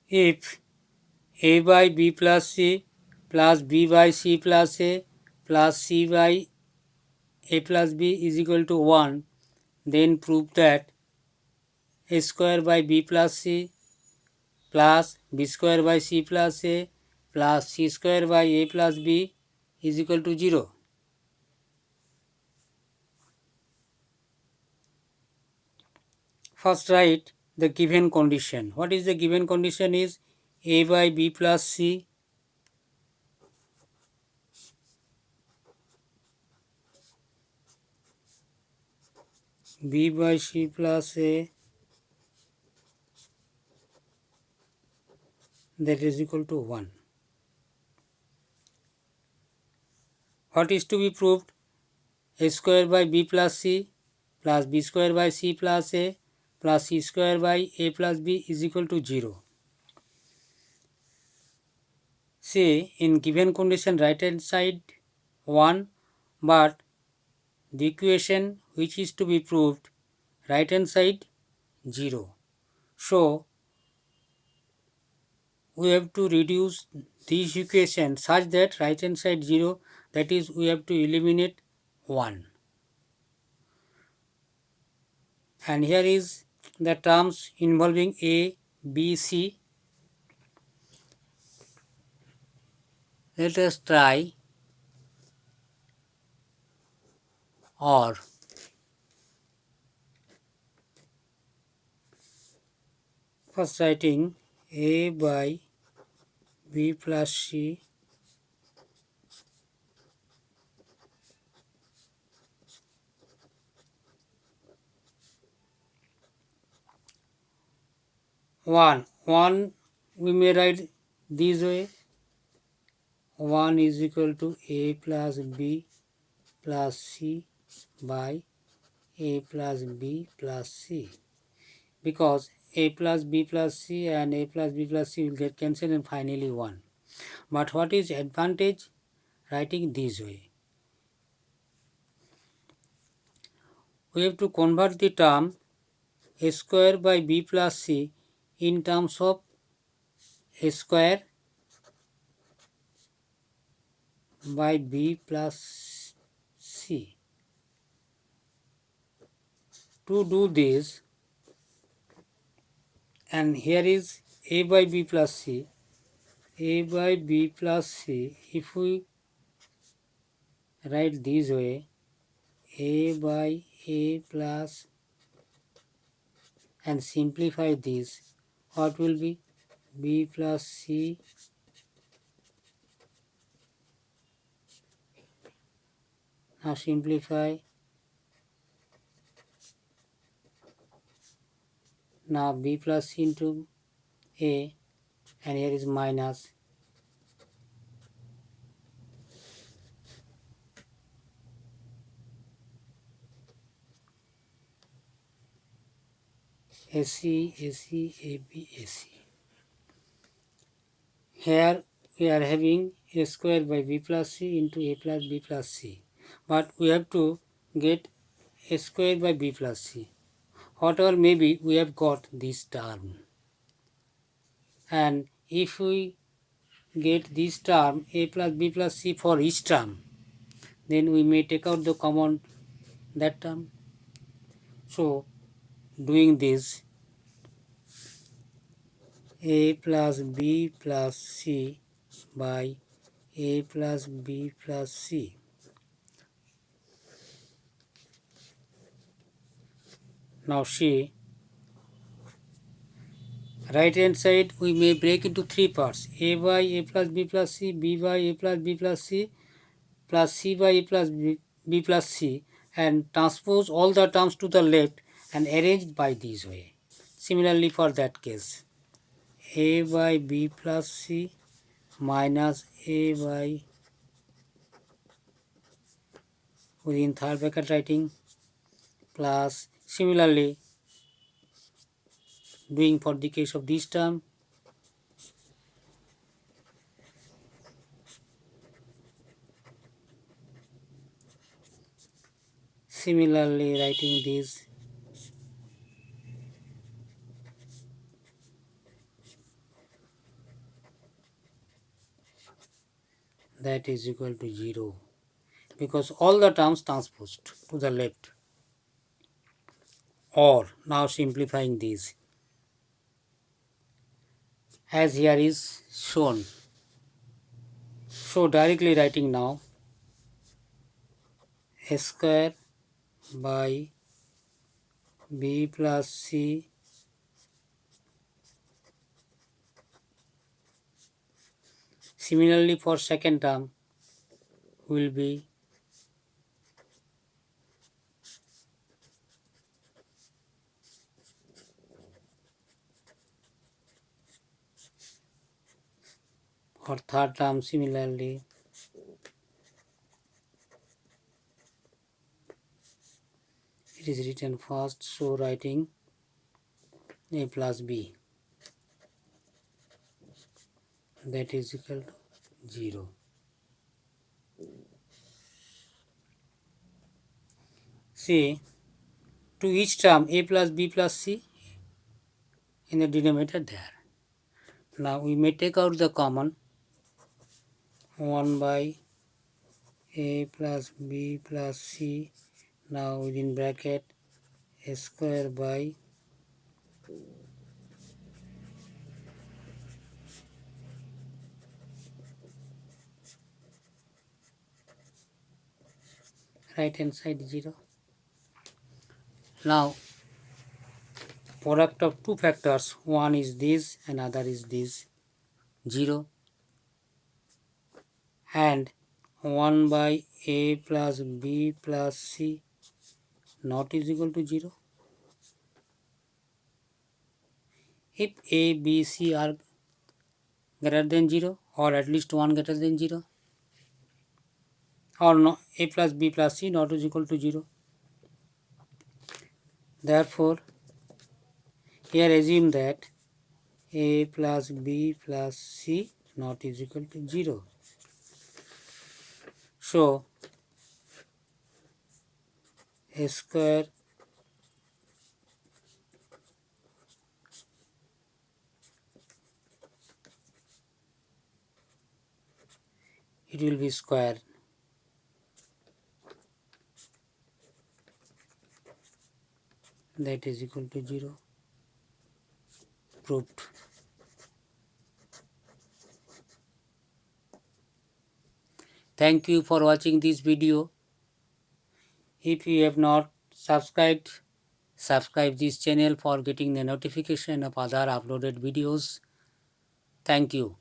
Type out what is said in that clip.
if a by b plus c plus b by c plus a plus c by a plus b is equal to 1, then prove that a square by b plus c plus b square by c plus a plus c square by a plus b is equal to 0. First write the given condition. What is the given condition is a by b plus c b by c plus a that is equal to 1. What is to be proved? A square by b plus c plus b square by c plus a plus c square by a plus b is equal to 0. Say in given condition right hand side 1, but the equation which is to be proved right hand side 0. So we have to reduce this equation such that right hand side 0, that is we have to eliminate 1. And here is the terms involving a, b, c. Let us try or first writing a by b plus c one we may write this way, 1 is equal to a plus b plus c by a plus b plus c, because a plus b plus c and a plus b plus c will get cancelled and finally 1. But what is advantage writing this way? We have to convert the term a square by b plus c in terms of a square by b plus c. To do this, and here is a by b plus c, a by b plus c, if we write this way, a by a plus, and simplify this, what will be b plus c now simplify, now b plus c into a, and here is minus AC, AC, AB, AC. Here we are having a square by b plus c into a plus b plus c, but we have to get a square by b plus c. Whatever may be, we have got this term, and if we get this term a plus b plus c for each term, then we may take out the common that term. So doing this, a plus b plus c by a plus b plus c. Now see, right hand side we may break into 3 parts, a by a plus b plus c, b by a plus b plus c, plus c by a plus b plus c, and transpose all the terms to the left and arrange by this way. Similarly for that case, a by b plus c minus a by, within third bracket writing, plus similarly doing for the case of this term, similarly writing this, that is equal to 0, because all the terms transposed to the left. Or now simplifying these as here is shown. So directly writing now a square by b plus c similarly for second term will be for third term similarly it is written first, so writing a plus b that is equal to 0. See, to each term a plus b plus c in the denominator there. Now we may take out the common 1 by a plus b plus c, now within bracket a square by right hand side 0. Now product of two factors, one is this and other is this, 0, and 1 by a plus b plus c not is equal to 0. If a, b, c are greater than 0 or at least 1 greater than 0, or no, a plus b plus c not is equal to 0. Therefore, here assume that a plus b plus c not is equal to 0. So, a square it will be square that is equal to 0. Proved. Thank you for watching this video. If you have not subscribed, subscribe this channel for getting the notification of other uploaded videos. Thank you.